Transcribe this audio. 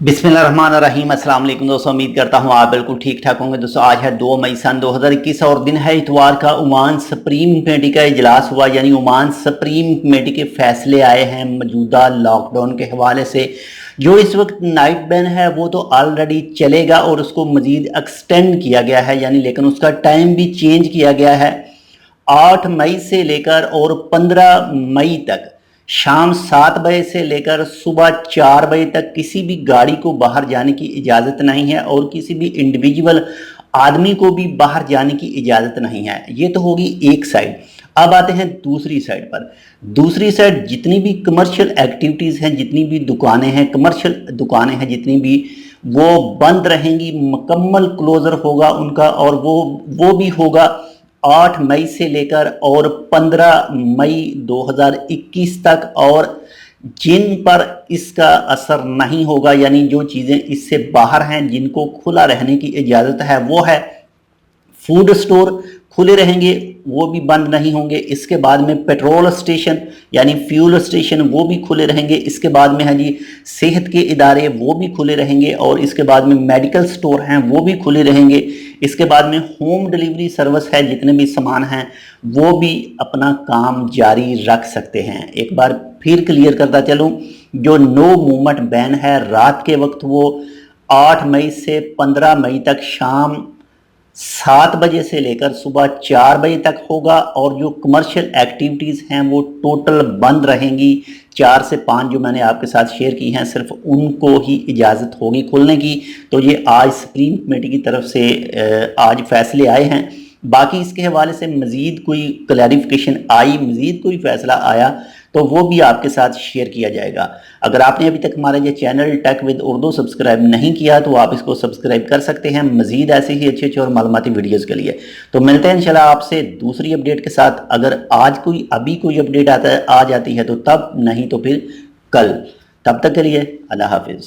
बिस्मिल्लाहिर्रहमानिर्रहीम। अस्सलाम वालेकुम दोस्तों, उम्मीद करता हूँ आप बिल्कुल ठीक ठाक होंगे। दोस्तों आज है 2 मई सन 2021 और दिन है इतवार का। ओमान सुप्रीम कमेटी का इजलास हुआ, यानी ओमान सुप्रीम कमेटी के फैसले आए हैं मौजूदा लॉकडाउन के हवाले से। जो इस वक्त नाइट बैन है वो तो ऑलरेडी चलेगा और उसको मजीद एक्सटेंड किया गया है, यानी लेकिन उसका टाइम भी चेंज किया गया है। 8 मई से लेकर और 15 मई तक शाम 7 बजे से लेकर सुबह 4 बजे तक किसी भी गाड़ी को बाहर जाने की इजाज़त नहीं है और किसी भी इंडिविजुअल आदमी को भी बाहर जाने की इजाज़त नहीं है। ये तो होगी एक साइड। अब आते हैं दूसरी साइड पर। दूसरी साइड जितनी भी कमर्शियल एक्टिविटीज़ हैं, जितनी भी दुकानें हैं, कमर्शियल दुकानें हैं जितनी भी, वो बंद रहेंगी, मुकम्मल क्लोज़र होगा उनका। और वो भी होगा 8 मई से लेकर और 15 मई 2021 तक। और जिन पर इसका असर नहीं होगा, यानी जो चीज़ें इससे बाहर हैं, जिनको खुला रहने की इजाज़त है, वो है फूड स्टोर खुले रहेंगे, वो भी बंद नहीं होंगे। इसके बाद में पेट्रोल स्टेशन यानी फ्यूल स्टेशन वो भी खुले रहेंगे। इसके बाद में है जी सेहत के इदारे, वो भी खुले रहेंगे। और इसके बाद में मेडिकल स्टोर हैं, वो भी खुले रहेंगे। इसके बाद में होम डिलीवरी सर्विस है, जितने भी सामान हैं वो भी अपना काम जारी रख सकते हैं। एक बार फिर क्लियर करता चलूँ, जो नो मूवमेंट बैन है रात के वक्त वो 8 मई से 15 मई तक शाम 7 बजे से लेकर सुबह 4 बजे तक होगा। और जो कमर्शियल एक्टिविटीज़ हैं वो टोटल बंद रहेंगी। 4 से 5 जो मैंने आपके साथ शेयर की हैं, सिर्फ उनको ही इजाज़त होगी खुलने की। तो ये आज सुप्रीम कमेटी की तरफ से आज फैसले आए हैं। बाकी इसके हवाले से मज़ीद कोई क्लैरिफिकेशन आई, मज़ीद कोई फ़ैसला आया तो वो भी आपके साथ शेयर किया जाएगा। अगर आपने अभी तक हमारा ये channel Tech with Urdu subscribe नहीं किया तो आप इसको सब्सक्राइब कर सकते हैं मज़ीद ऐसे ही अच्छे अच्छे और मालूमाती वीडियोज़ के लिए। तो मिलते हैं इंशाल्लाह आपसे दूसरी अपडेट के साथ। अगर आज अभी कोई अपडेट आ जाती है तो तब, नहीं तो फिर कल। तब तक के लिए अल्लाह हाफिज़।